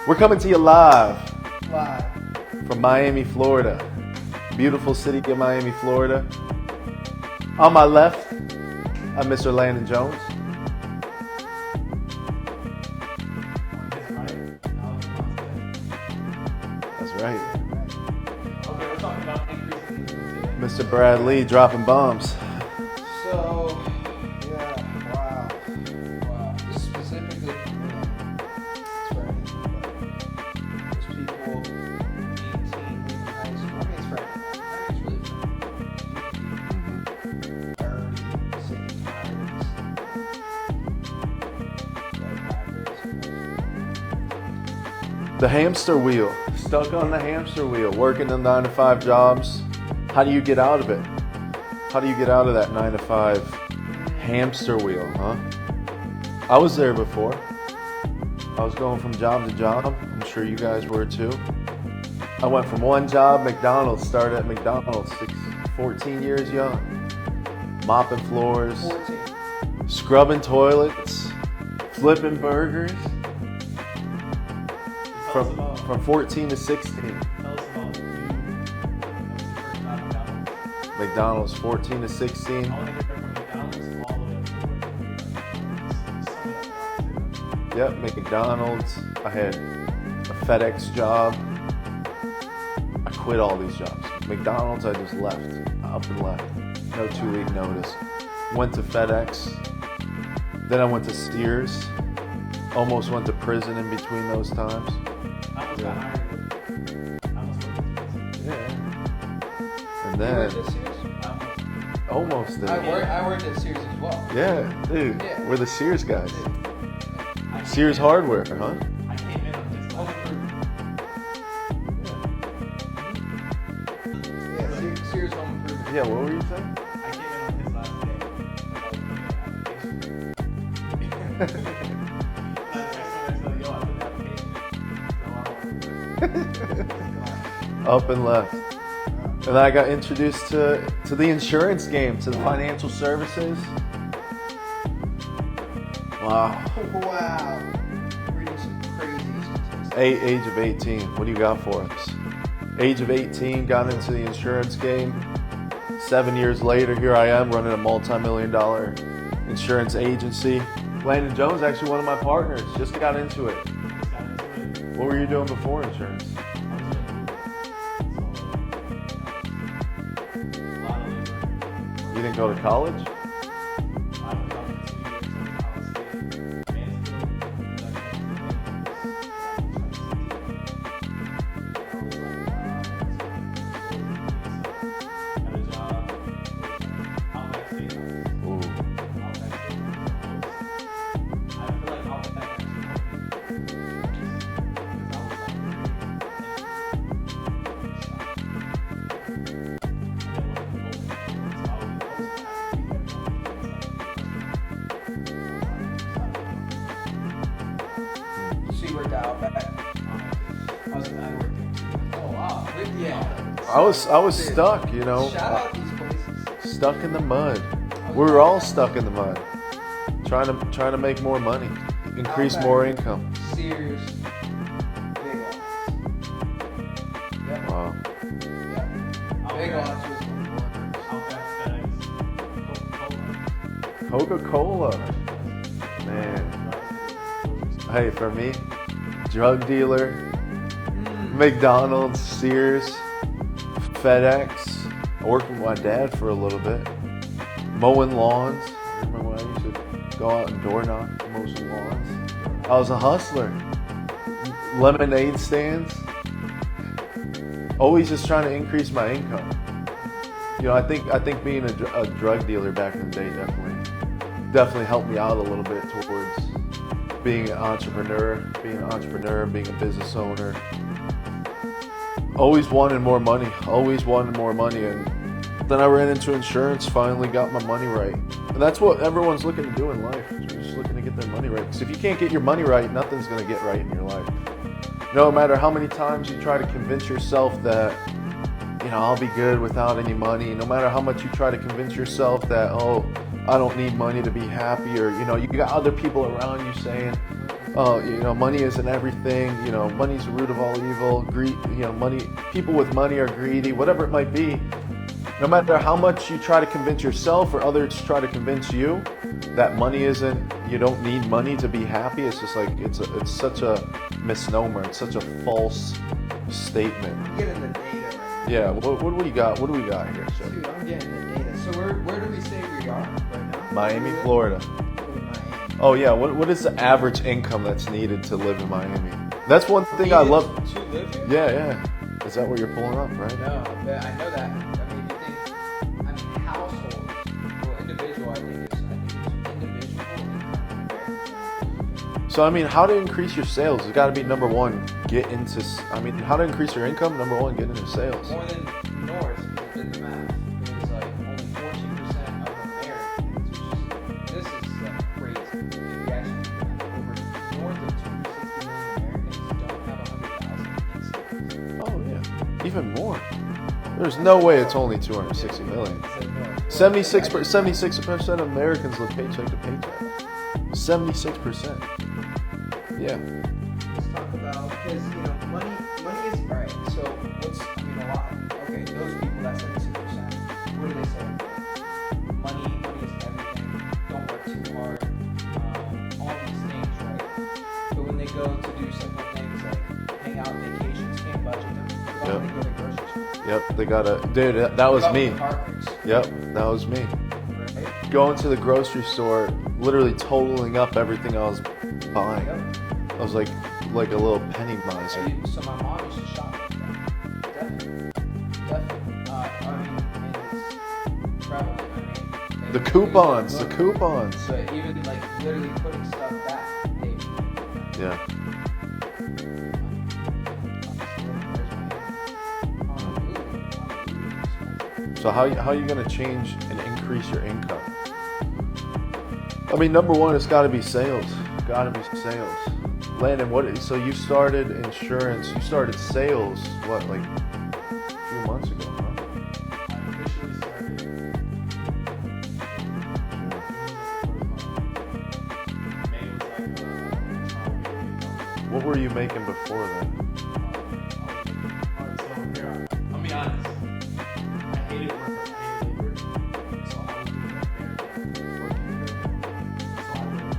We're coming to you live Live. from Miami, Florida. Beautiful city of Miami, Florida. On my left, I'm Mr. Landon Jones. That's right. Okay, we're talking about increasing today. Mr. Brad Lee dropping bombs. So, yeah, wow. This is specifically for me. It's for anything, but there's people 18 leaving high school. I mean, it's for anything. I mean, it's really for anything. Already sick and tired of The hamster wheel. Stuck on the hamster wheel, working the 9-to-5 jobs. How do you get out of it? How do you get out of that 9-to-5 hamster wheel, huh? I was there before. I was going from job to job. I'm sure you guys were too. I went from one job, McDonald's, started at McDonald's, 14 years young. Mopping floors, 14. scrubbing toilets, flipping burgers. From 14 to 16. Tell us about you. First job McDonald's. McDonald's, 14 to 16. I want to hear from McDonald's all the way up to Yep, McDonald's. I had a FedEx job. I quit all these jobs. McDonald's, I just left. Up and left. No 2-week notice. Went to FedEx. Then I went to Sears. Almost went to prison in between those times. I almost got hired. I almost worked Yeah. And You worked then, at Sears? almost did. I worked at Sears as well. Yeah, dude. Yeah. We're the Sears guys. I came Sears in- Hardware, huh? I came in on his last Yeah, Sears Home Improvement. Yeah, what were you saying? I came in on his last day. Like, I was putting in an application. Yo, I put an application. Up and left. And I got introduced to the insurance game, to the financial services. Wow. Wow. Reading some crazy statistics. Age of 18. What do you got for us? Age of 18, got into the insurance game. 7 years later, here I am running a multi-million-dollar insurance agency. Landon Jones, actually one of my partners, just got into it. Just got into it. What were you doing before insurance? I was doing Uber. So, a lot of labor. You didn't go to college? I went out for 2 years in Ohio State, Mansfield, got a job, Outback Steakhouse. Ooh. Outback Steakhouse. I feel like Outback actually helped me because I was like So you worked out back. I worked there. Oh wow. Yeah. I was stuck, you know. Shout out these places. Stuck in the mud. We were all stuck in the mud. Trying to make more money, increase Outback. more income. Sears. Big Lots. Yep. Wow. Yep. Big Lots was the workers. Coca-Cola. Man. Hey, for me, drug dealer, McDonald's, Sears, FedEx. I worked with my dad for a little bit. Mowing lawns. I remember when I used to go out and door knock, mow some lawns. I was a hustler. Lemonade stands. Always just trying to increase my income. You know, I think being a drug dealer back in the day definitely helped me out a little bit towards being an entrepreneur, being a business owner. Always wanted more money, and then I ran into insurance, finally got my money right. And that's what everyone's looking to do in life. They're just looking to get their money right. Because if you can't get your money right, nothing's going to get right in your life. No matter how many times you try to convince yourself that, you know, I'll be good without any money, no matter how much you try to convince yourself that, oh, I don't need money to be happy, or, you know, you got other people around you saying, money isn't everything. Money's the root of all evil. Greed, money. People with money are greedy. Whatever it might be. No matter how much you try to convince yourself or others try to convince you that money isn't, you don't need money to be happy. It's just like it's such a misnomer. It's such a false statement. I'm getting the data right now. Yeah. What do we got? What do we got here, sir? Dude, I'm getting the data. So where do we say we are right now? Miami, Florida. Miami. Oh yeah. What is the average income that's needed to live in Miami? That's one thing I love. To live here? Yeah. Is that what you're pulling up, right? No, but I know that. Household or individual, I think it's individual income. So how to increase your sales? It's got to be number one. How to increase your income? Number one, get into sales. More than North, because I did the math. It was like only 14% of Americans, this is crazy. If you actually do that, over north of 260 million Americans don't have 100,000 in savings. Oh yeah, even more. There's no way it's only 260 million. 76% of Americans live paycheck to paycheck. 76%. Yeah. Let's talk about, because money is alright. So what's a lot? Okay, those people, that 76%. What do they say? Money is everything. Don't work too hard. All these things, right? But when they go to do simple things like hang out, vacations, can't budget them. They go to the grocery store. Yep, they gotta. Dude, that was me. Carpets, Yep, that was me. right? Going to the grocery store, literally totaling up everything I was buying. Yep. I was like a little penny miser. So my mom used to shop like that. Definitely. And it's prevalent. The coupons. So even like literally putting stuff back. Hey, Yeah. So how are you gonna change and increase your income? Number one, it's gotta be sales. Landon, so you started insurance, you started sales, what, like a few months ago, huh? I officially started. May was like What were you making before then? Alright, so here, I'll be honest. I hated work. I hated labor. So I was doing like bare minimum, working bare minimum.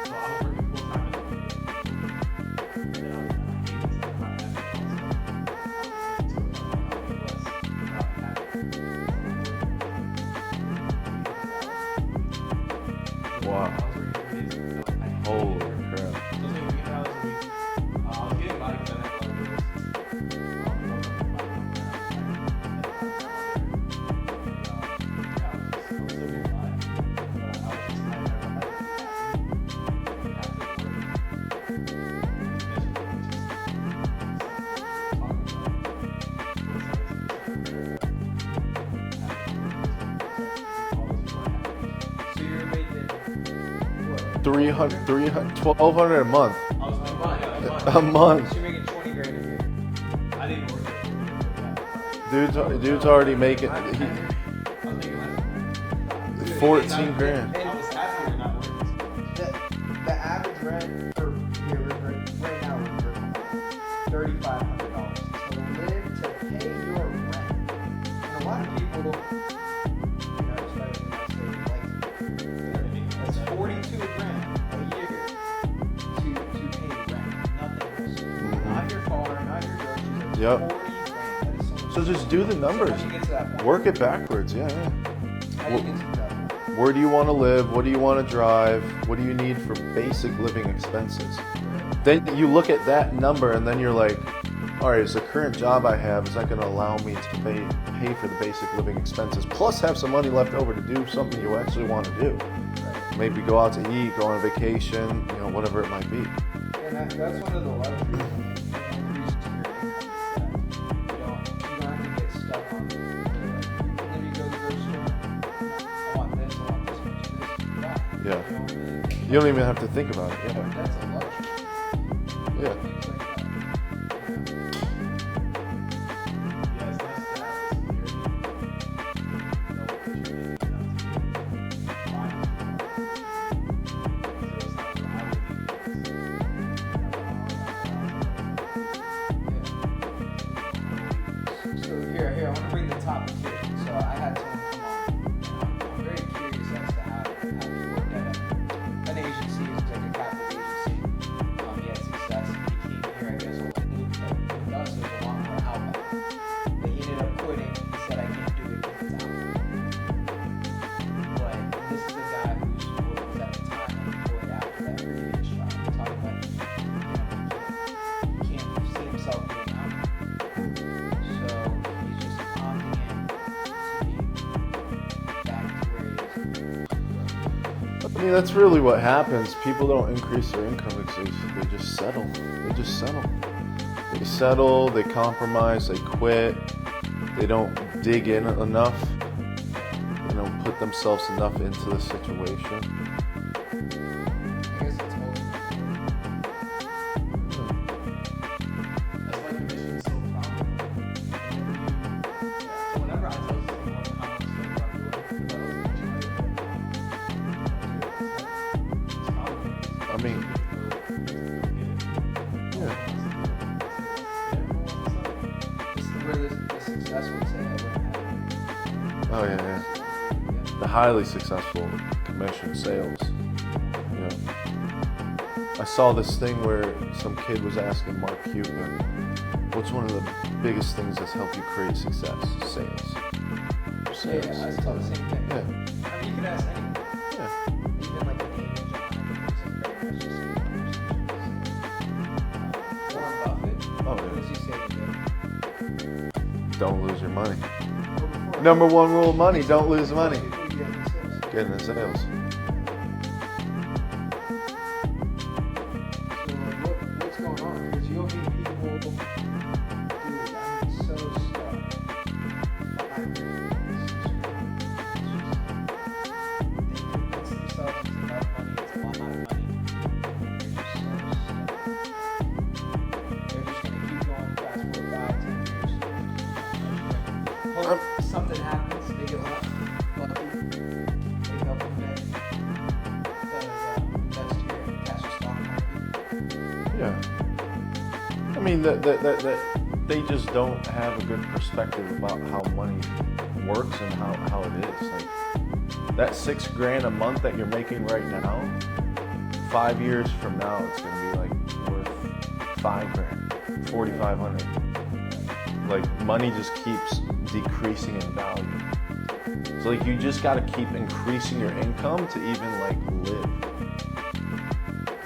So I was working full time in the and then I hated this like not having Wow. Holy crap. So you're making what? 300, 1,200 a month. A month. So you're making 20 grand a year. I didn't work there. Dude's already making I was making less than that. 14 grand. I was happy to not working so much. The average rent per year right now is $3,500 to live to pay your rent. And a lot of people, it's better than I say, that's 42 grand a year to pay rent. Nothing else. Not your car, not your groceries. Yep. 40 grand. That is so much. So just do the numbers. So how do you get to that point? Work it backwards, yeah. How do you get to that point? Where do you want to live? What do you want to drive? What do you need for basic living expenses? Then you look at that number and then you're like, all right, is the current job I have, is that going to allow me to pay for the basic living expenses, plus have some money left over to do something you actually want to do? Maybe go out to eat, go on a vacation, whatever it might be. And that's one of the luxuries when you increase your income is that you don't have to get stuck on it. When you go to the grocery store, I want this much of this, that. Yeah. Really, You don't even have to think about it. Yeah. that's a luxury. Yeah. Things like that. Yeah, it's nice to have the security. Know what you're making out to be. Fine. So it's not what I would need. mean, that's really what happens. People don't increase their income because they just settle. They just settle. They settle, they compromise, they quit. They don't dig in enough. They don't put themselves enough into the situation. I guess it's all. That's why commission is so powerful. So whenever I tell someone how much they are doing, I mean, yeah. This is where the success would say I wouldn't have it. Oh yeah, yeah. The highly successful commission sales. Yeah. I saw this thing where some kid was asking Mark Cuban, "What's one of the biggest things that's helped you create success?" Sales. Yeah, I saw the same thing. Yeah. I mean, you can ask anyone. Yeah. Even like an age on very much the same conversations. Warren Buffett. Oh, What yeah. does he say today? Don't lose your money. Well, before- Number one rule of money: don't lose money. People you get in sales. Get into sales. So like, what's going on? Because you'll meet people, dude, I'm so stuck. 5 grand, 6 grand. It's just, they convince themselves it's enough money, it's a lot of money. They're just so stuck. They're just gonna keep going fast for 5, 10 years. Hope something happens, they get lucky, wake up one day, invest here, cash the stock market. Yeah. I mean, that they just don't have a good perspective about how money works and how it is. Like that $6,000 a month that you're making right now, 5 years from now, it's gonna be like worth $5,000, $4,500. Like money just keeps decreasing in value. So like you just gotta keep increasing your income to even like live.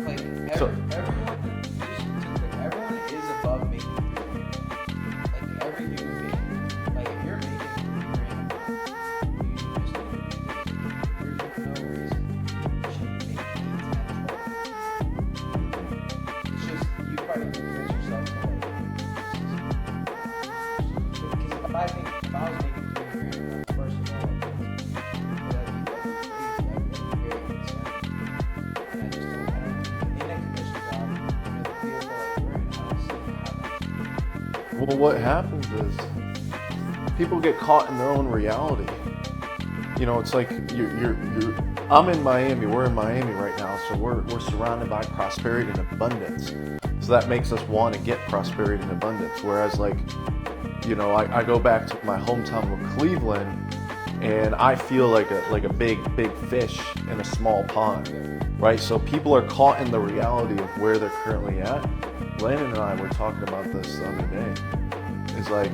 Like So- everyone is above making $3 grand. Like every human being. Like if you're making $3 grand a month, you just need to be there's no reason you shouldn't make 8, 10, 12. It's just you probably convince yourself to like because if I was making $3 grand a month, first of all, I'd be very concerned. And I just don't, in a commission job, the vehicle like we're in, I don't see how that's. Well, what happens is people get caught in their own reality. You know, it's like you're. I'm in Miami. We're in Miami right now, so we're surrounded by prosperity and abundance. So that makes us want to get prosperity and abundance. Whereas, like, you know, I go back to my hometown of Cleveland, and I feel like a big fish in a small pond, right? So people are caught in the reality of where they're currently at. Landon and I were talking about this the other day. It's like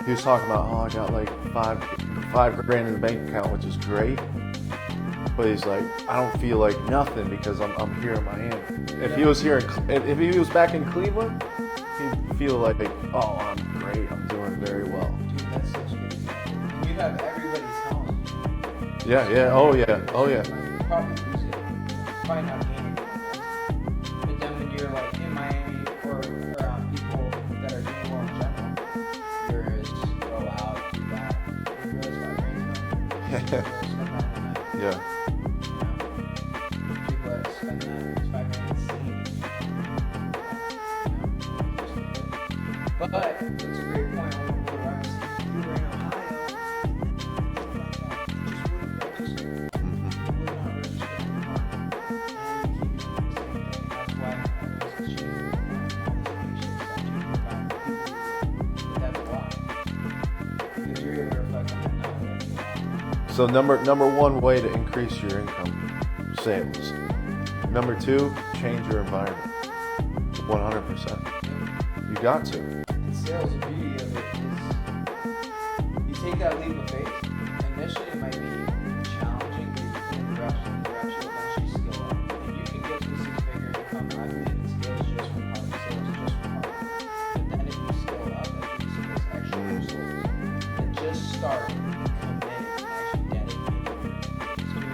he was talking about, oh, I got like five grand in the bank account, which is great. But he's like, I don't feel like nothing because I'm here in Miami. If he was here, if he was back in Cleveland, he'd feel like, oh, I'm great, I'm doing very well. Dude, that's such a good example. And you have everybody telling you. Yeah, oh yeah. You probably lose it. Probably not gain anything. But then when you're like in Miami or around people that are doing well in general, you're just go out, do that. You realize my brain's not. Just go spend that on that. Yeah. People that spend that 5 grand in savings. But that's a great point. I want to go around and say, if you were in Ohio, you just wouldn't register. Mhm. Would not register anymore. And you keep doing the same thing. That's why I was changing all this stuff, changing people. But that's why. Because you're able to reflect on that now. So number one way to increase your income, sales. Number two, change your environment. 100%. You got to. And sales, the beauty of it is you take that leap of faith. Initially, it might be challenging, but you put in the reps, you'll eventually skill up. And you can get to a 6-figure income. I believe in skills just from hard sales, just from hard work. But then if you skill up, that's when you see those extra results. And just start and commit and actually dedicating your time.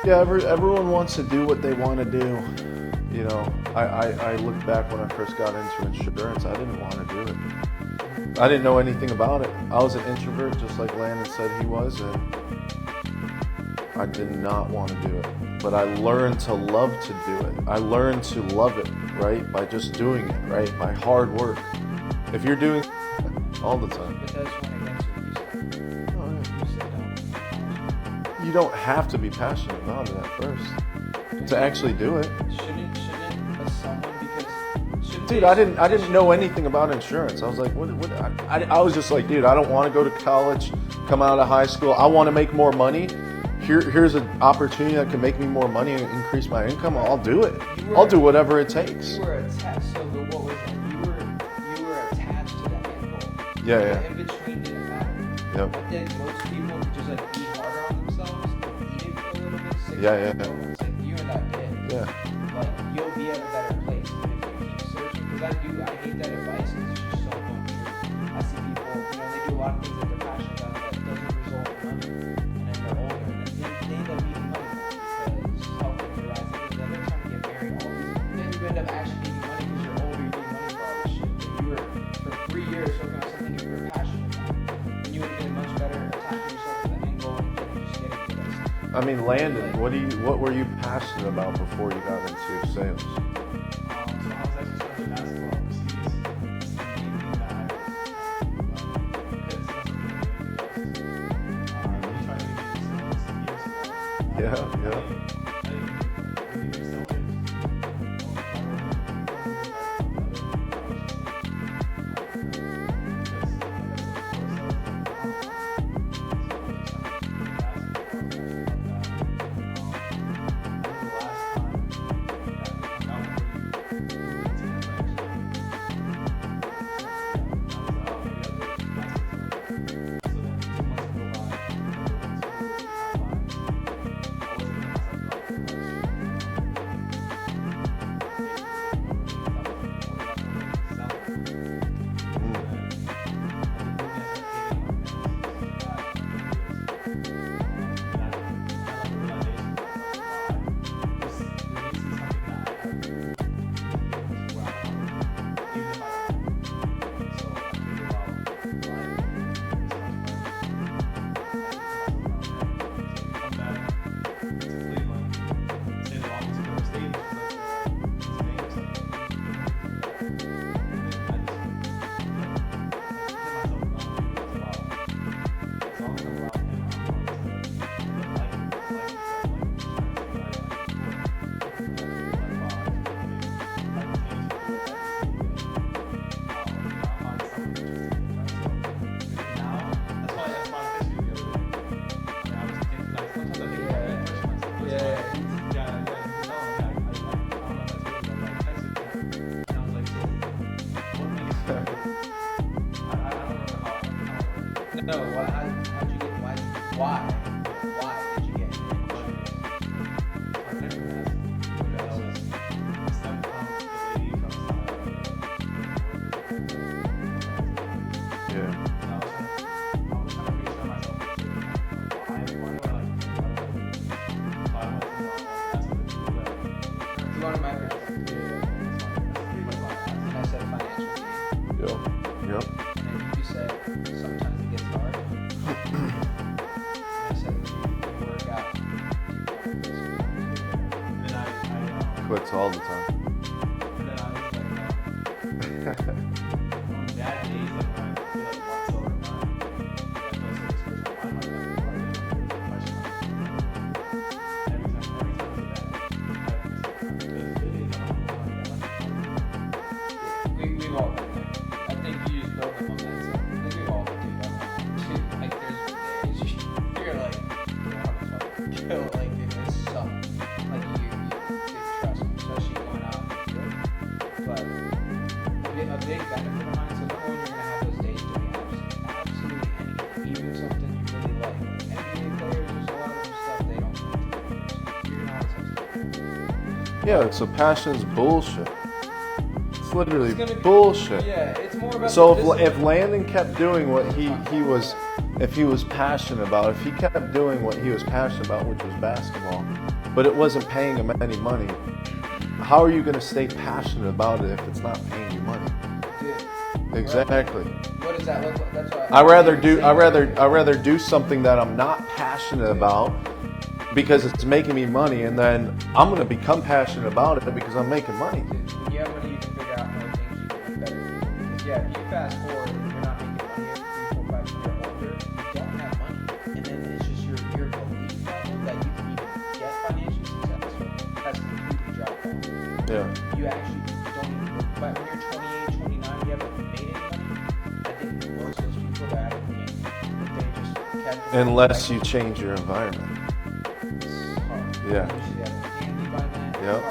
Yeah, everyone wants to do what they want to do. You know, I look back when I first got into insurance, I didn't want to do it. I didn't know anything about it. I was an introvert, just like Landon said he was, and I did not want to do it. But I learned to love to do it. I learned to love it, right? By just doing it, right? By hard work. If you're doing all the time. But that's when against what you said. Oh, yeah. You said don't. You don't have to be passionate about it at first to actually do it. Shouldn't someone, because shouldn't Dude, they- I didn't know anything about insurance. I was like, what I was just like, dude, I don't want to go to college, come out of high school. I want to make more money. Here's an opportunity that can make me more money and increase my income. I'll do it. I'll do whatever it takes. You were attached. So what was it? You were attached to that end goal. Yeah, The yeah. in between didn't matter. Yep. I think most people could just like be harder on themselves, eat it for a little bit. Yeah. It's like you and I did. Yeah. Like you'll be at a better place. But if you keep searching, because I hate that advice because it's just so untrue. I see people, they do a lot of things that they're passionate about that doesn't result in money, and then they're older and then they end up needing money because health things arise. Then they're trying to get married, all these. Then you end up actually needing money because you're older, you need money for all this shit. But you were for 3 years working on something you were passionate about, and you would have been much better attaching yourself to the end goal and just getting to this. I mean, Landon, what were you passionate about before you got into sales? So I was actually studying basketball overseas. That's the main thing that I really tried to get into sales years ago. Yeah. I didn't even sell it. No, how'd you get, why did you get You wanted my perspective. And I said financial gain. Yep. And then you said sometimes it gets hard. And I said when you work out, people Quits all the time. We've all been there. I think you just build the momentum. I think we've all been through that. Like there's days you're like, you want to fucking kill. Like it sucks. Like you trust me, especially going out in the field. But a big benefit of mine. So number one, you're gonna have those days doing absolutely anything, even something you really like. NBA players, there's a lot of stuff they don't like to do. You're not supposed to. Yeah, so passion's bullshit. It's literally It's gonna be- bullshit. Yeah, it's more about. So the if discipline. Landon kept doing what he was, if he was passionate about, if he kept doing what he was passionate about, which was basketball, but it wasn't paying him any money. How are you going to stay passionate about it if it's not paying you money? Dude, Exactly. what does that look like? That's what I rather do something that I'm not passionate about because it's making me money, and then I'm going to become passionate about it because I'm making money. Dude, when you have money, you can figure out more things you can do better. Because yeah, if you fast forward and you're not making money at 3, 4, 5 years older, you don't have money, and then it's just your belief level that you can even get financially successful has completely dropped off. Yeah. You actually don't even. But when you're 28, 29, you haven't made any money. I think most of those people that are out of the game, if they just catch. Unless you change your environment. Yeah. Usually have a handy by then. Yep.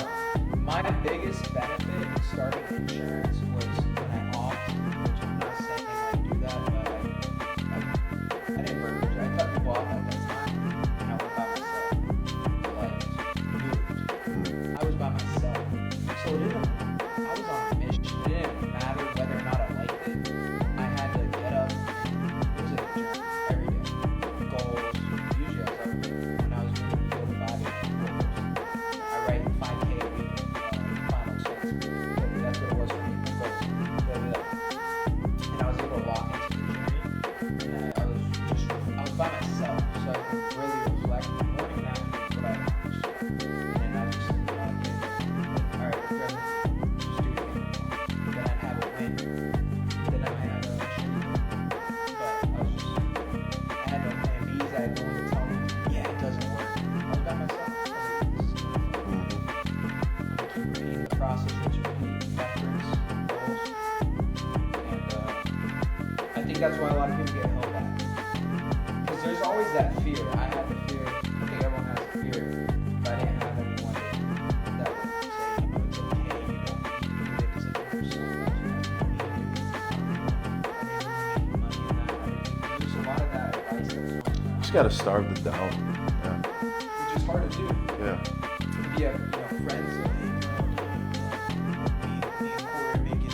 My biggest benefit in starting insurance was when I opted, which I'm not saying I do that, but I didn't work with I cut people off at that time, and I went by myself. Moved. I was by myself. So I was on a mission. It didn't matter whether or not I liked it. I had to get up and it was a journey every day. Goals. Usually I was up when I was moving 4 to 5 goals. I write 5K a week final expense. That's what it was for me. Goals. And I was able to walk into the journey. And I was by myself, so I could really reflect morning and afternoon what I accomplished. And then I just all right, we're just do it again. Then I'd have a win. Then I might have a shitty win. But I had no plan B's. I had no one to tell me, yeah, it doesn't work. I was by myself. I was like, this is going to fun. I'm going to keep repeating the process, which repeat, reference, goals. And I think that's why a lot of people get held back. Because there's always that fear. I had the fear. I think everyone has the fear. But I didn't have anyone that would say, it's okay, you don't need to do it because it hurts so much. You don't need to do this. I didn't really make money in that. There's a lot of that advice that's going on. Just got to starve the doubt. Yeah. Which is hard to do. Yeah. If you have, friends that, me and Corey are making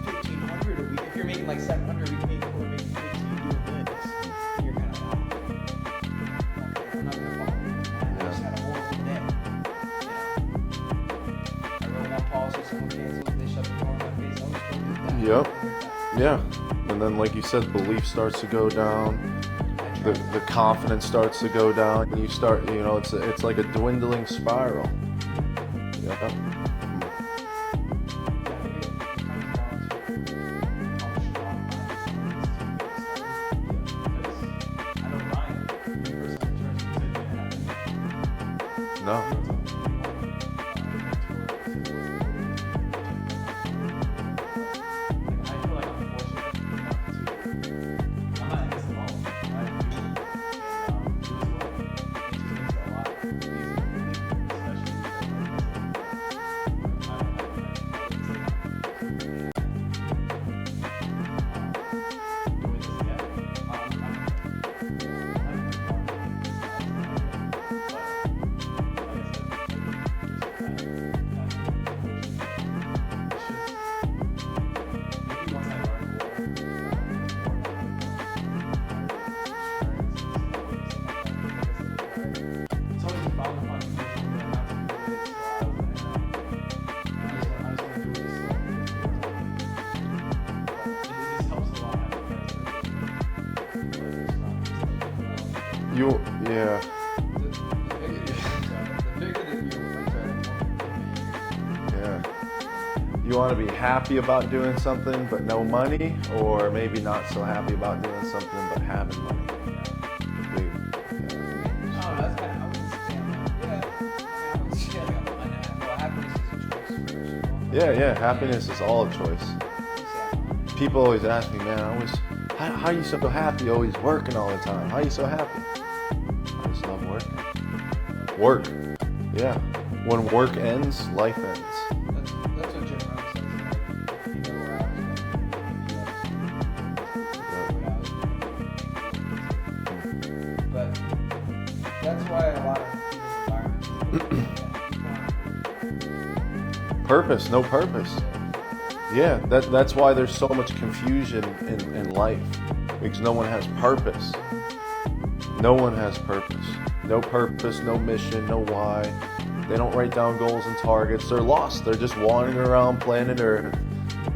1,500 a week. If you're making like 700 a week, me and Corey are making 15 doing this. You're kind of out. Okay, I'm not going to follow you. I just had a horrible day. I wrote one policy, someone canceled, they shut the door in my face. I was going to do that. Yep. Yeah. And then, like you said, belief starts to go down. The confidence starts to go down, and you start, it's like a dwindling spiral. Yeah. No. Yeah. Yeah. You want to be happy about doing something but no money, or maybe not so happy about doing something but having money. Yeah, happiness is all a choice. People always ask me, man, how are you so happy always working all the time? How are you so happy? I just love working. Work. Yeah. When work ends, life ends. That's what Jim Rohn says. You know where I was going. But that's why a lot of people's environments Purpose, no purpose. Yeah, that's why there's so much confusion in life, because no one has purpose. No one has purpose. No purpose, no mission, no why. They don't write down goals and targets. They're lost. They're just wandering around planet Earth,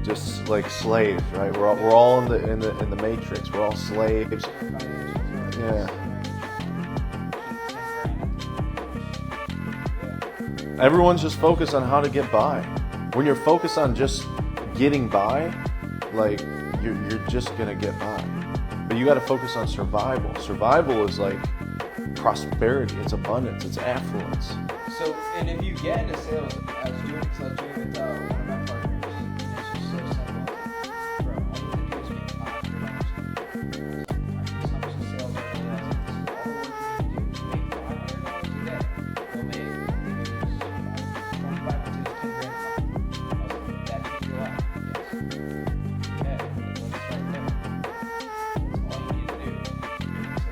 just like slaves, right? We're all in the matrix. We're all slaves. Yeah. Everyone's just focused on how to get by. When you're focused on just getting by, like you're just gonna get by. But you got to focus on survival. Survival is like prosperity. It's abundance. It's affluence. So, and if you get into sales, I was doing with one of my partners, and it's just so simple. Bro, all you have to do is make $500. How much the sales are really all the work you need to do. You make $500 a day. You'll make, I think it was 25 to 10 grand a month. I was like, that changed your life. Yes. Okay, let's start there. That's all you need to do. Just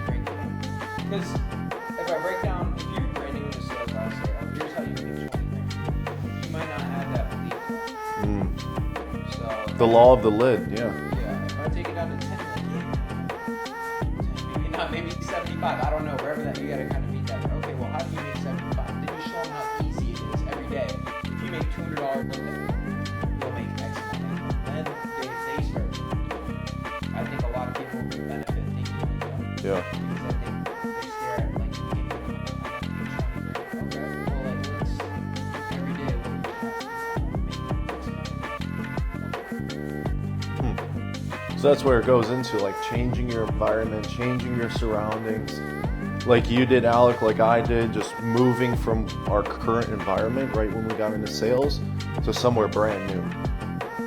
break it down. Because if I break down, if you're brand new into sales, I'll say, oh, here's how you make 20 grand. You might not have that belief. So The law of the lid. Yeah. yeah, if I take it down to 10, like, yeah, 10, maybe not, maybe 75. I don't know. Wherever that, you gotta kind of meet that. Okay, well, how do you make 75? Then you show them how easy it is every day. If you make $200 a day, you'll make X amount. Then they start. I think a lot of people can benefit thinking like that. Yeah. Because I think they stare at like the beginning of the month, I have to make 20 grand. Okay, well, like let's every day what do you have to make X amount. So that's where it goes into like changing your environment, changing your surroundings. Like you did, Alec, like I did, just moving from our current environment right when we got into sales to somewhere brand new.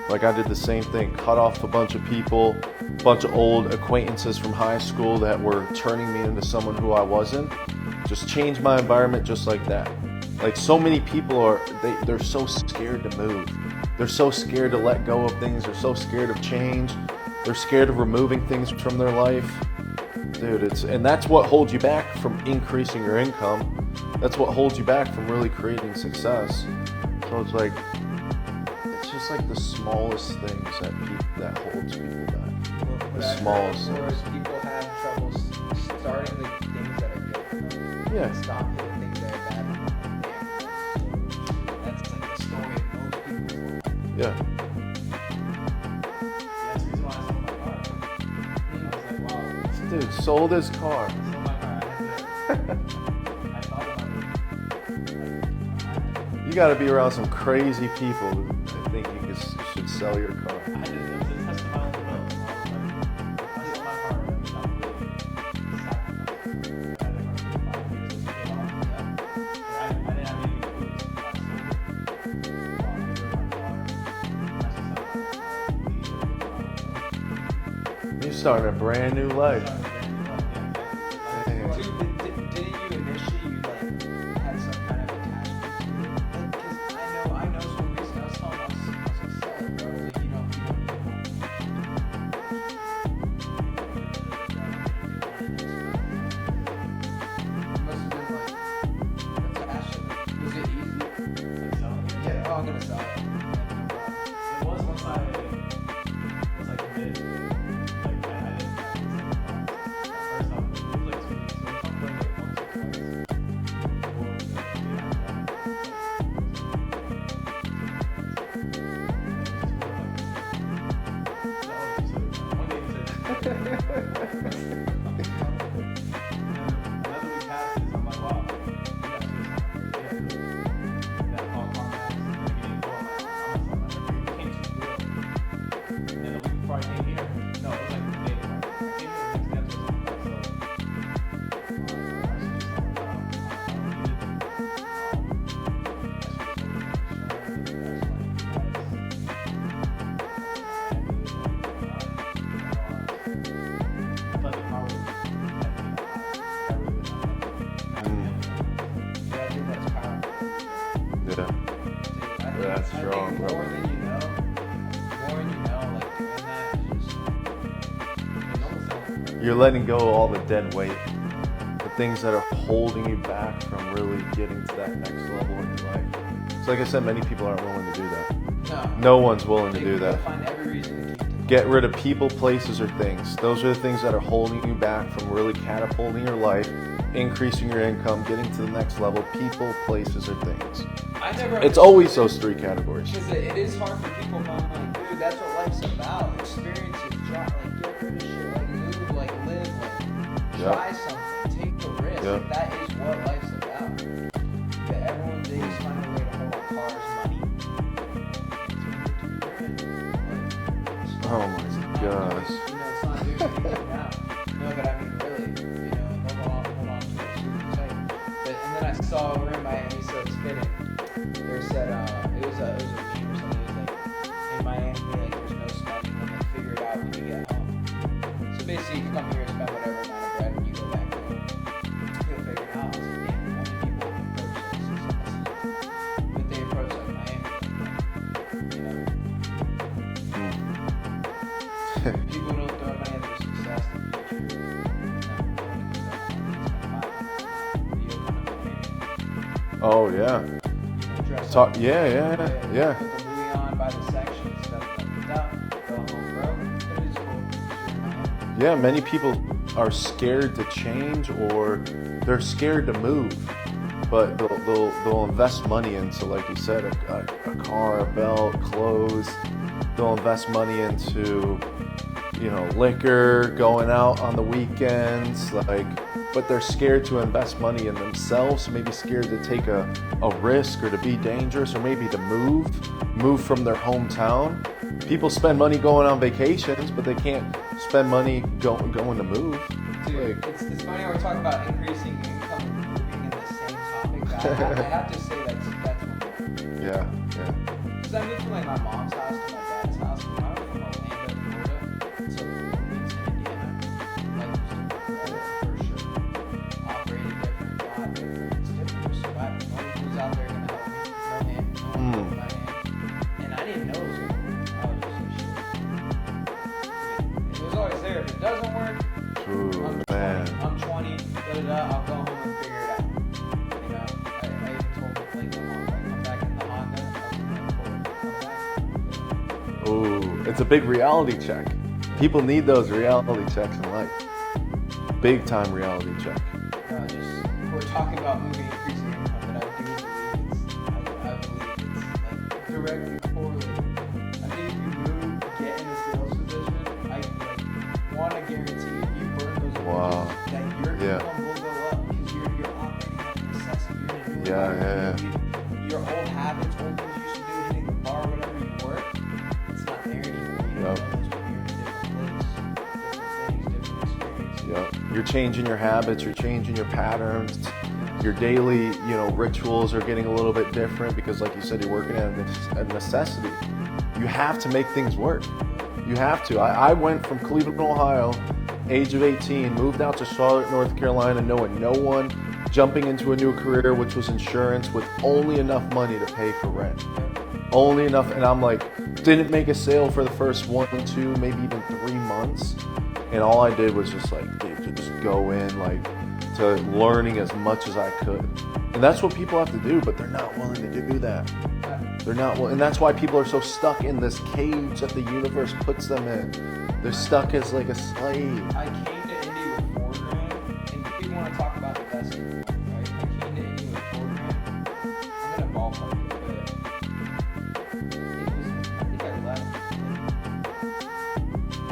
Like I did the same thing, cut off a bunch of people, a bunch of old acquaintances from high school that were turning me into someone who I wasn't. Just change my environment just like that. Like so many people they're so scared to move. They're so scared to let go of things. They're so scared of change. They're scared of removing things from their life. Dude, and that's what holds you back from increasing your income. That's what holds you back from really creating success. So it's like, it's just like the smallest things that holds people back. The smallest Whereas things. people have trouble starting the things that are good for them. Yeah. And stop doing things that are bad for them. That's like the story of most people. Yeah. That's the reason why I sold my car. I was like, wow. Dude, sold his car. I sold my car. I thought about it. You gotta be around some crazy people that think you should sell your car. I did. It was a testimonial development. I sold my car and I really sacrificed. I had it for 5 years. It was paid off. I didn't have anything to lose. I sold it. I gave her my car. You're starting a brand new life. Dude, didn't you initially, you like, had some kind of attachment to it? Because I know some reason I was telling us, I was like, sell it, bro. I was like, you don't need it. You must have been like, attached to it. Was it easy? Yeah, oh, I'm gonna sell it. It was once I committed to it. Like I didn't have the same process. At first, it was like 2 weeks. So we talked about like once or twice before the Yeah, I think that's powerful. Yeah. That's strong, I think bro. more than you know, like doing that is just, it's almost like, You're letting go of all the dead weight, the things that are holding you back from really getting to that next level in your life. So like I said, many people aren't willing to do that. no. No one's willing to do They'll that. find every reason to keep Get rid of people, places, or things. Those are the things that are holding you back from really catapulting your life, increasing your income, getting to the next level. People, places, or things. I never. It's always those three categories. Because it is hard for people going like, dude, that's what life's about. Experiences, try, like, get rid of shit, like, move, like, live, like, try something, take the risk. Yep. Like, that is what life's about. That everyone thinks find a way to hold on cars, money. Oh my gosh. You know, it's not doing anything now. No, but I mean, really, you know, and they'll hold on to it super tight. But, and then I saw over in Miami, so it's fitting. They said, it was a meme or something. It was like, in Miami, like, there's no spending limit. Figure it out when you get home. So basically, you come here and spend whatever amount of bread when you go back home. You'll figure it out. I was like, damn, only people approach like success. But they approach like Miami. You know? People don't throw money at their success in the future. Oh yeah. Talk. Yeah. Put the Louis on by the section, stuff like that. Go home broke. It is cool. Yeah, many people are scared to change, or they're scared to move, but they'll invest money into, like you said, a car, a belt, clothes. They'll invest money into, you know, liquor, going out on the weekends, like, but they're scared to invest money in themselves, maybe scared to take a risk, or to be dangerous, or maybe to move from their hometown. People spend money going on vacations, but they can't spend money going to move. Dude, it's funny how we're talking about increasing income and moving in the same topic. But I have to say that's one. Yeah. Because I moved from like my mom's house to my dad's house. When I went from Orlando, Florida, to Bloomington, Indiana, life was different, for sure. Operated different, thought different. It's different for surviving. No one who's out there gonna help me. No hand, no one holding my hand. And I didn't know it was gonna work. I was just like, shit. It was always there. If it doesn't work, Ooh, man. I'm 20, I'll go home and figure it out. You know, I even told like my mom, if I come back in the Honda, I was gonna come back. Ooh, it's a big reality check. People need those reality checks in life. Big time reality check. No, we're talking about moving, increasing income, but I believe it's like directly correlated. I think if you move, get in a sales position, I want to guarantee if you burn those Wow. bridges, that your income will go up because you're operating at a necessity. You're gonna do it. Your old habits, old things you used to do, hitting the bar, whatever you work, it's not there anymore. You know, those people, you're in a different place, different things, different experiences. Yep. You're changing your habits, you're changing your patterns. Your daily, you know, rituals are getting a little bit different because, like you said, you're working at a necessity. You have to make things work. You have to. I went from Cleveland, Ohio, age of 18, moved out to Charlotte, North Carolina, knowing no one, jumping into a new career, which was insurance, with only enough money to pay for rent. Only enough, and I'm like, didn't make a sale for the first 1, 2, maybe even 3 months. And all I did was just like, dude, to just go in, like, to learning as much as I could. And that's what people have to do, but they're not willing to do that. They're not willing, and that's why people are so stuck in this cage that the universe puts them in. They're stuck as like a slave. I came to Indy with $4,000, and people want to talk about investing, right? I came to Indy with $4,000. I'm gonna ballpark it, but it was, I think I left,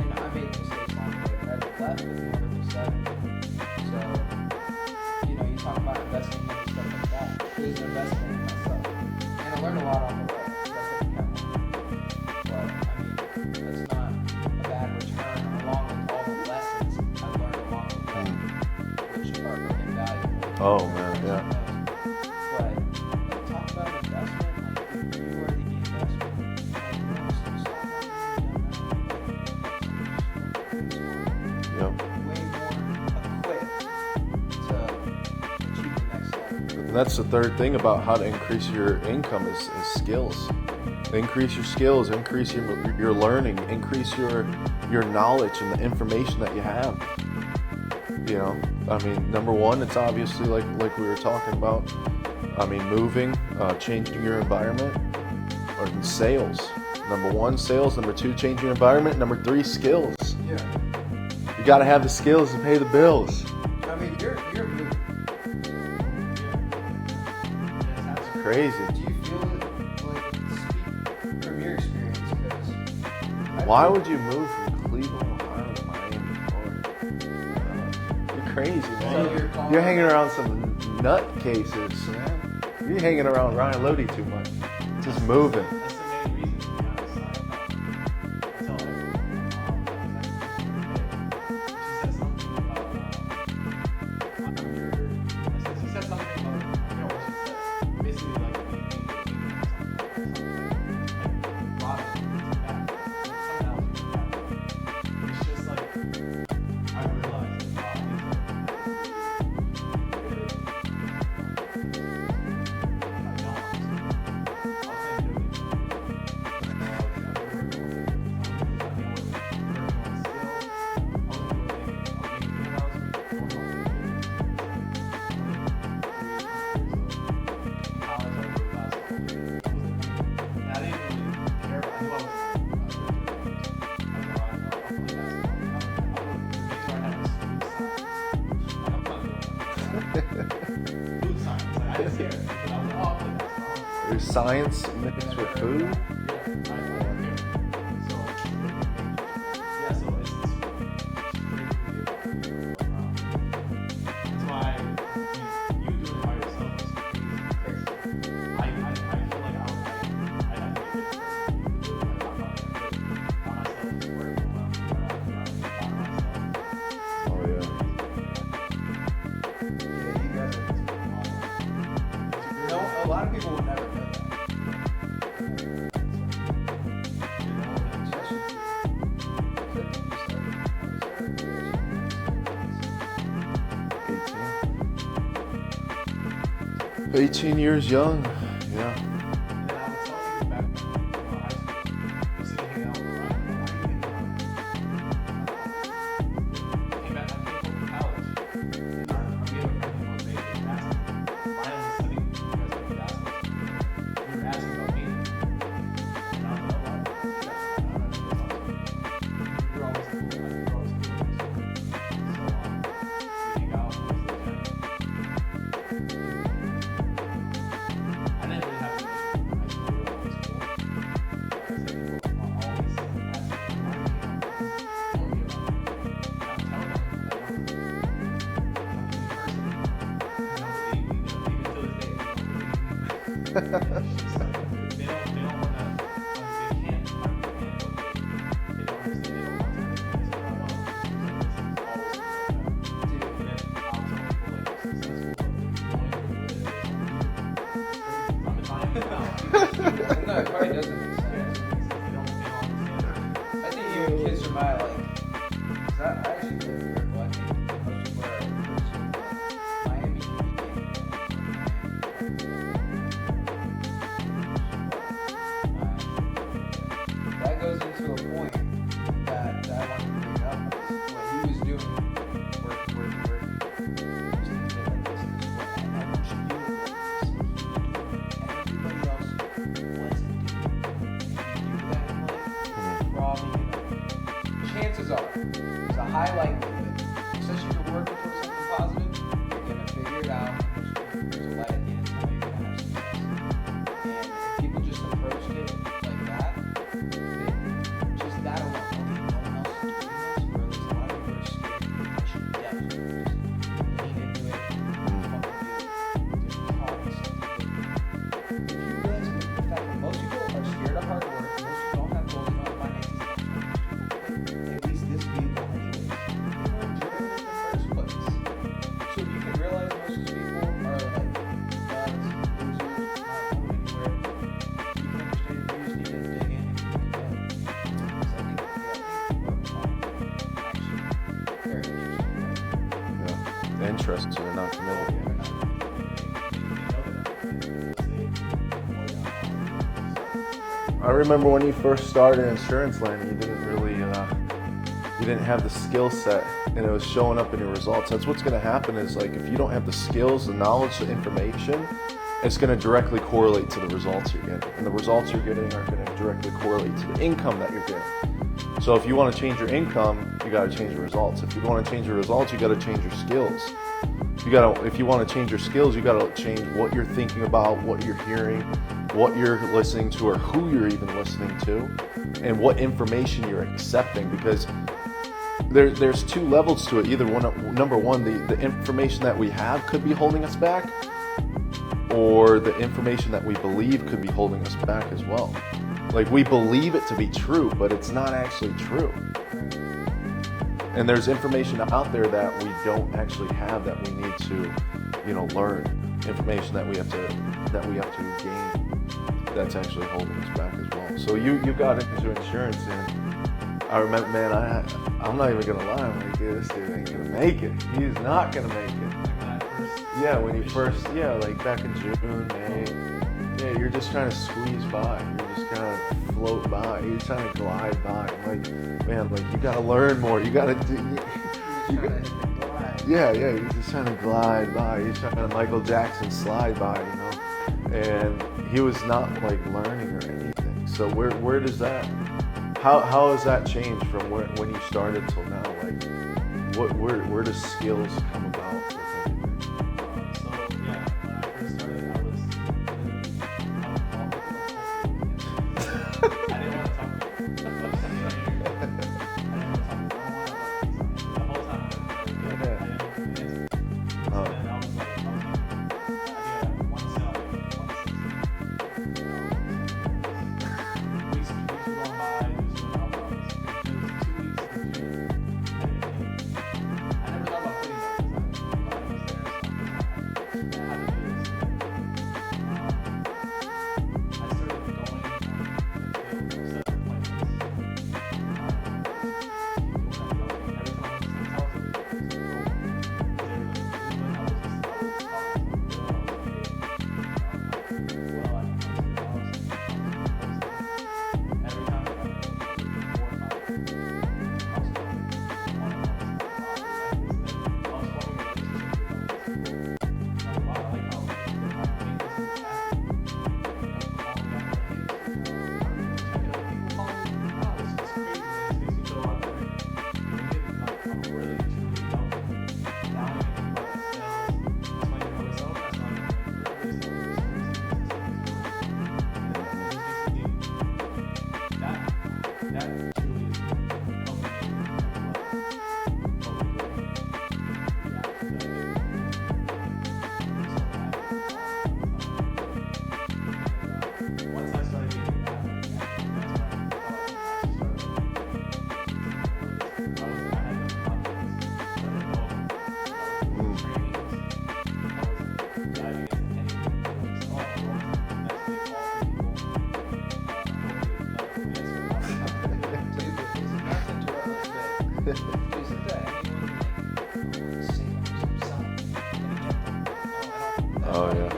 and I made mistakes along the way, but I left with more than 7. So, you know, you talk about investing money and stuff like that. It was an investment in myself, and I learned a lot on the way. But I mean, that's not a bad return, along with all the lessons I learned along the way, which are invaluable. Oh man, yeah. But like, talk about investment, like you are the investment. Like, most Yep. way more equipped to achieve the next level. And that's the third thing about how to increase your income is skills. Increase your skills, increase your learning, increase your knowledge and the information that you have. You know, I mean, number one, it's obviously like we were talking about. I mean, moving, changing your environment, or in sales. Number 1, sales. Number 2, change your environment. Number 3, skills. Yeah. You got to have the skills to pay the bills. I mean, you're moving. Crazy. Do you feel it, like, speak from your experience? Because Why would you move from Cleveland, Ohio to Miami, Florida? You're crazy, So man. You're hanging around some nutcases, man. You're hanging around Ryan Loede too much. Just moving. That's the main reason, to be honest. I tell everyone. She said something about, she said something about, what she said. Basically, like, Robin, back. Someone else was back. It's just like, I realized that food science. Like, I didn't care. But I was like, oh, I'll play basketball. There's science mixed with food. Yeah, I don't care. So, yeah, so it's strictly about that's why you doing it by yourself is crazy. I feel like I'd have to be a different person to do it by myself, just working on myself. Oh, yeah. yeah, you guys are. No, a lot of people would never know that. Especially 18 years young. Yeah. And then I would tell people back when high school, was sitting hanging out with Ryan. Came back, I came home from college. And we had a friend named Jose who was asking. Ryan was studying because of basketball. We were asking about me. And I was like, oh, I don't know. We were always cool. We were always cool. So, we hang out, goes to the gym. I didn't really have an issue in high school. We were always cool. Like I said, people always ask me, why are you here? And I'm telling them, I don't. I'm a new person. They don't believe me. Even to this day, they don't believe me. It's just like, they don't want to, they can't understand, but they don't understand, they don't want to understand. They say, oh, no, this is always like that. Dude, And then I'll tell people, like, I'm successful, like, going through it, it's crazy. I'm in Miami now. no, it probably doesn't make sense. They don't understand. I think even kids from my like, 'cause I actually live in Brickell. I think most people are pursuing Miami can be that goes into a point that I wanted to bring up is what he was doing, working. He was thinking like this is what everyone should do with this. Everybody else wasn't doing it. If you do that in life, you're probably gonna, chances are, there's a high likelihood, especially if you're working towards something positive, you're gonna figure it out. There's a light at the end of the tunnel, you're gonna have success. And if people just approached it like that, just that alone, okay, no one else is doing this, or at least a lot of people are scared, I should definitely just lean into it, fucking do it. There's probably something big. If you realize the fact that most people are scared of hard work, most people don't have goals, don't have finances, at least this vehicle anyways. They weren't driven in the first place. So if you can realize most of these people are like duds, losers, not going anywhere, you can understand you just need to dig in and get it. So I think people have actually very interesting. Yeah. Interested, they're not committed. I remember when you first started in insurance land, you didn't really, you didn't have the skill set, and it was showing up in your results. That's what's going to happen is like if you don't have the skills, the knowledge, the information, it's going to directly correlate to the results you're getting. And the results you're getting are going to directly correlate to the income that you're getting. So if you want to change your income, you got to change your results. If you want to change your results, you got to change your skills. If you want to change your skills, you got to change what you're thinking about, what you're hearing, what you're listening to, or who you're even listening to, and what information you're accepting. Because there's two levels to it. Either one, number one, the information that we have could be holding us back, or the information that we believe could be holding us back as well. Like, we believe it to be true, but it's not actually true. And there's information out there that we don't actually have that we need to, learn. Information that we have to gain that's actually holding us back as well. So you got into insurance, and I remember, man, I'm not even gonna lie, I'm like, dude, this dude ain't gonna make it. He's not gonna make it. Yeah, when you first, like back in June, May, you're just trying to squeeze by. You're just kind of float by. You're trying to glide by. I'm like, man, like, you gotta learn more. You gotta do. You're just trying to glide by. You're trying to Michael Jackson slide by, And he was not like learning or anything. So where does that? How has that changed from when you started till now? Like, where does skills come about with everything? So yeah, when I first started, I was I didn't want to talk to you. The whole time. I didn't know the answer. So then I was like, I had one sale, I did 160. Weeks were going by, it was 2 weeks in June. I never thought about quitting that because I was there, so I had to do this. I started going to set appointments. Oh yeah.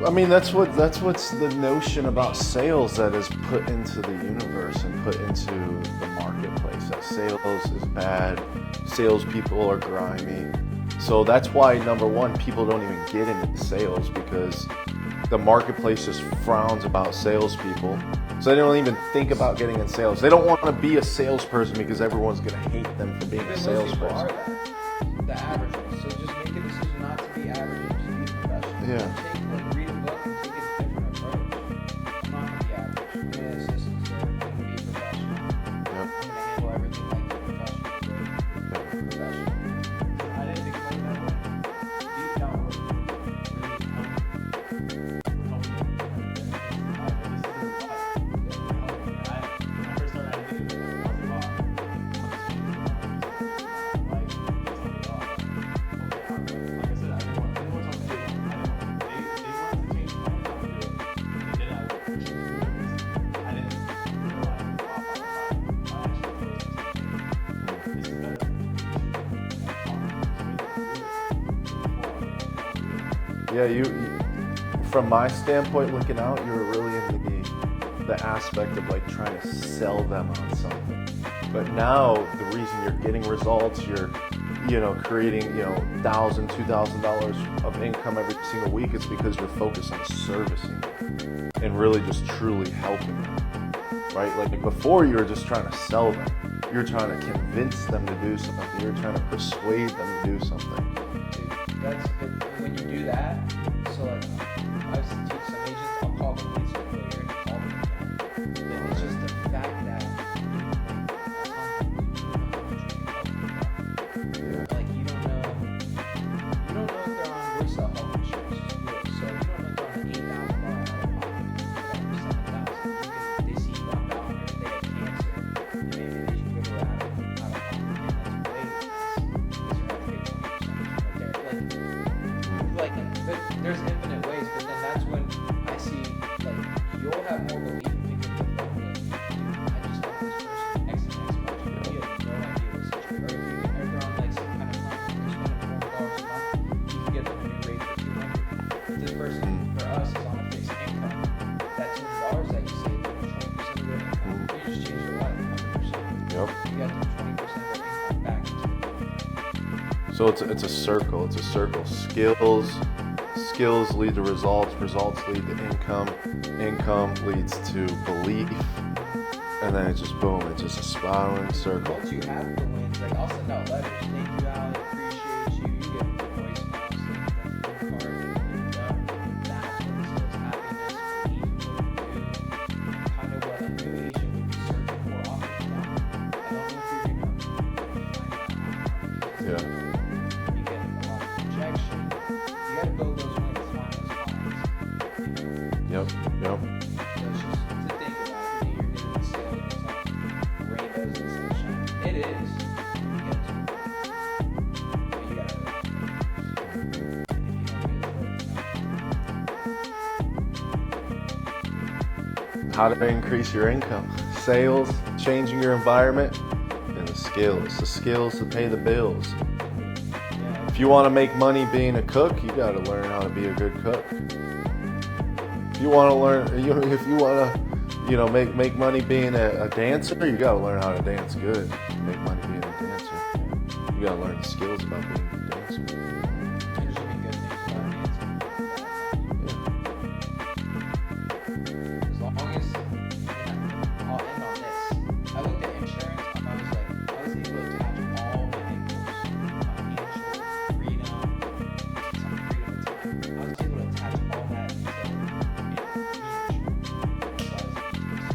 I mean, that's what's the notion about sales that is put into the universe and put into the marketplace. That sales is bad, salespeople are grimy. So that's why, number one, people don't even get into sales, because the marketplace just frowns about salespeople. So they don't even think about getting in sales. They don't want to be a salesperson because everyone's going to hate them for being a salesperson. The average ones. So just make a decision not to be average and just be professional. Yeah. Read a book and take a different approach. I'm not going to be average. I'm going to assist there. I'm going to be a professional. Yep. I'm going to handle everything like a professional. Professional. I didn't think about it that way. Deep down, we're really helping. We're helping them. This is their life. We're helping. When I first started, I didn't think it was about like, they told me, okay, like I said, I didn't want to talk to anyone. They wanted to change my mind, I would do it. They did, I would push them to do it. I didn't realize, I actually closed this. This is better. Yeah, you from my standpoint looking out, you were really in the aspect of like trying to sell them on something. But now the reason you're getting results, you're, creating, $1,000, $2,000 of income every single week, is because you're focused on servicing and really just truly helping them, right? Like before, you were just trying to sell them. You're trying to convince them to do something. You're trying to persuade them to do something. Dude, that's good. When you do that, so like, I used to teach some agents, I'll call them leads later and call them again. And it's just the fact that, like, you don't know if they're on voice health insurance, so you don't know if they're on an $8,000 out of pocket, they see $1, if they have cancer, and maybe they should go to out of pocket, and that's way less, because you're not to get 20% like, there's infinite ways, but then that's when I see, like, you'll have more belief in people that don't like, dude, I just helped this person X and X much, you have no idea what situation, or if they're on like some kind of plan, they're spending $400 a month, you can get them a new rate for $200. If this person, for us, is on a fixed income, that $200 that you save, 20% of their income, you just changed their life 100%. Yep. You got them 20% of their income back into the So it's a circle. It's a circle. Skills lead to results. Results lead to income. Income leads to belief. And then it's just boom. It's just a spiraling circle. Once you have the wins, like I'll send out letters. Thank you, Allie. Appreciate you. You get voicemails, the card, and that's what instills happiness, belief in what you do, and kind of what a new agent would be searching for off of that. I don't know if you're gonna find that out. Yeah. You get a lot of rejection. You gotta build those wins, find those clients. Yep. So it's just to think about it. You're getting the sale, it's all rainbows and sunshine. It is. You get to it. But you gotta, if you don't do it, How to increase your income? Sales, changing your environment, and the skills. The skills to pay the bills. yeah, If you want to make money being a cook, you got to learn how to be a good cook. If you want to learn, if you want to, make money being a dancer, you got to learn how to dance good. Make money being a dancer. You got to learn the skills about being a dancer. there's really good things about dancing. As long as, I'll end on this. I looked at insurance, I was like, I was able to attach all my angles, financial, freedom, some freedom of time. I was able to attach all that to reinsurance. So I was making a decision.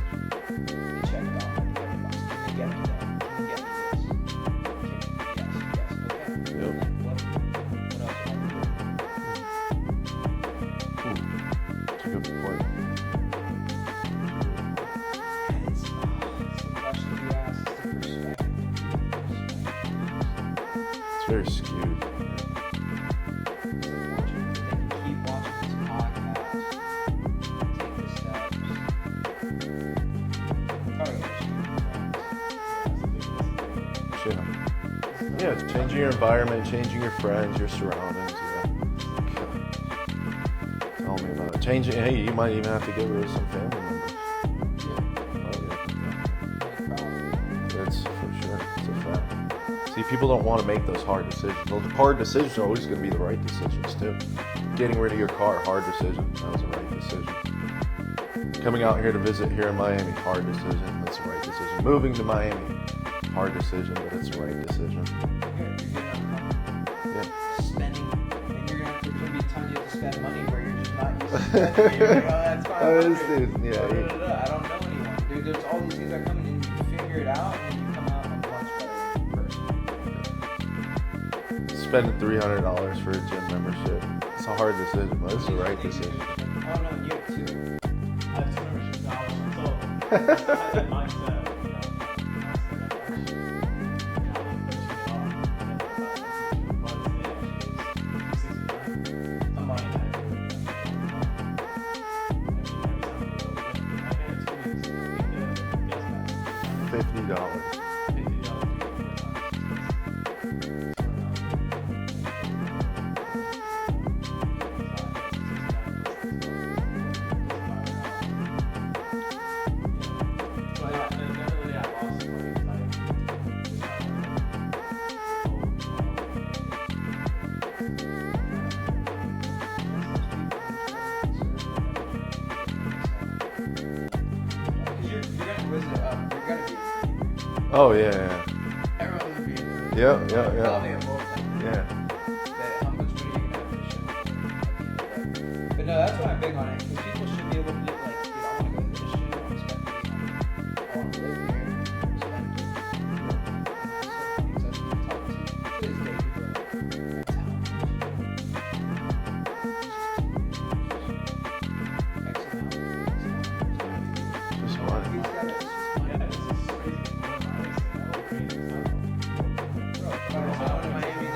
They checked off like every box. Can they get me there? Can they get me this? Yes, okay. Yep. Like, what else would I do? That's a good point. It's the question you ask, it's the perspective. It's very skewed. It's unfortunate that they can keep watching this podcast, take the steps. Probably gonna shoot friends. Yeah, it's changing your environment, changing your friends, your surroundings. Yeah. Tell me about it. Changing. Hey, you might even have to get rid of some family members. Oh yeah. That's for sure. It's a fact. See, people don't want to make those hard decisions. Those hard decisions are always going to be the right decisions too. Getting rid of your car, hard decision. That was the right decision. Coming out here to visit here in Miami, hard decision. That's the right decision. Moving to Miami, hard decision, but it's the right decision. Yeah. Spending, and there's gonna be times you have to spend money where you're just not used to spending. You're like, oh, that's fine. Oh, this dude, yeah. I don't know anyone. Dude, there's all these things that come in and you figure it out and you come out a much better person. Spending $300 for a gym membership. It's a hard decision, but it's the right decision. Oh no, you have two. I have 2 memberships now, so I had that mindset. A month. $50. Oh yeah, yeah, Everyone would be in there. yeah, yeah, Probably yeah. a multi. Yeah. That how much money you gonna have to show for at the end of the day. But no, that's why I'm big on it, because people should be able to get like, dude, I want to go to this gym, I want to spend 300, I want to live here, I want to spend things that we talk to this day, people are like, that's how much. X amount, X amount. Just So money. he's got it, it's just Yeah, money. this is crazy. Bro, if I was out in Miami,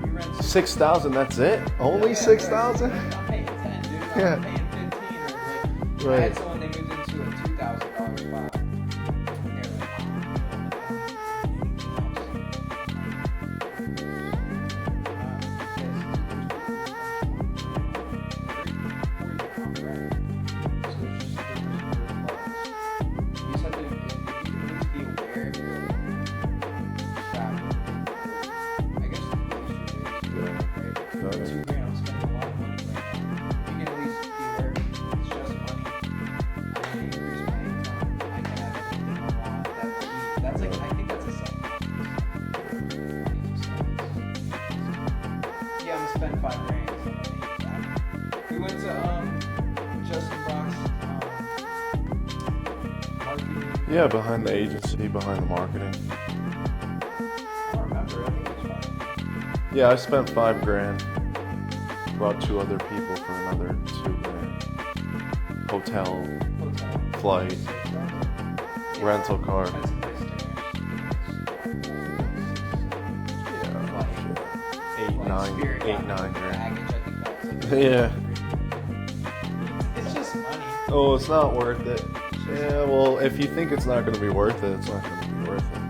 you rent 6,000. That's it? Only Yeah, 6,000? I'm paying 10, dude. Yeah. I'm paying 15 or like I Right. had someone they moved into a $2,000 spot. And they were like, oh, Yeah. Oh, yeah. $2 grand, I'm spending a lot of money right now. You can at least be aware it's just money. I can increase my income. I can have anything I want. That's like, I think that's a self. Yeah, I'm gonna spend 5 grand. So I'm gonna make that. We went to Justin Brock's marketing. Yeah, behind the agency, behind the marketing. I don't remember. I think it was 5. Yeah, I spent 5 grand. Brought 2 other people for another 2 grand. Hotel, Hotel. flight, Yeah. rental car. Had some nice dinners. Yeah, shit. 8, 9 grand. Baggage, I think that was like Yeah. It's just money. Oh, it's not worth it. Yeah, well, if you think it's not going to be worth it, it's not going to be worth it.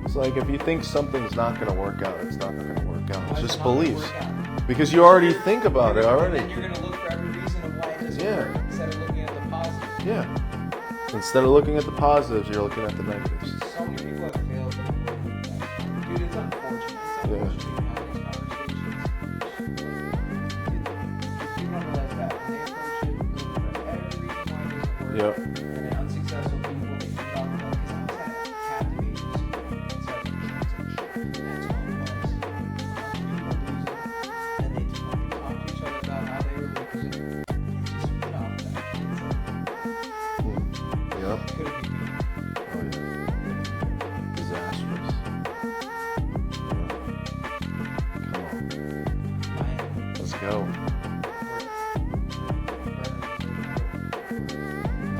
It's like if you think something's not going to work out, it's not going to work out. Why It's is just it not gonna beliefs. work out? Because you already think about it And already. then you're gonna look for every reason of why it doesn't Yeah. work instead of looking at the positive. Yeah. Instead of looking at the positives, you're looking at the negatives. So many people have failed before we do that. Dude, it's unfortunate. It's Yeah. unfortunate we have these conversations. Dude, people don't realize that when they approach it, they'll look for every reason why it doesn't work. Yep. And then unsuccessful people, they feed off of that. Because I was at a captive agency inside the insurance industry. That's all it was. A bunch of people losing. Then they fucking talk to each other about how they were losing. And just feed off of that. It's like, Yep. could have been me. Oh, yeah. Disastrous. Yeah. Come on. Miami. Let's go.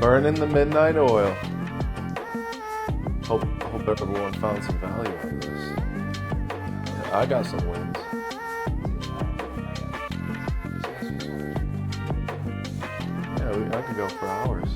Burning. Burning the midnight oil. Hope everyone found some value out of this. Yeah, I got some wins. Yeah, I could go for hours.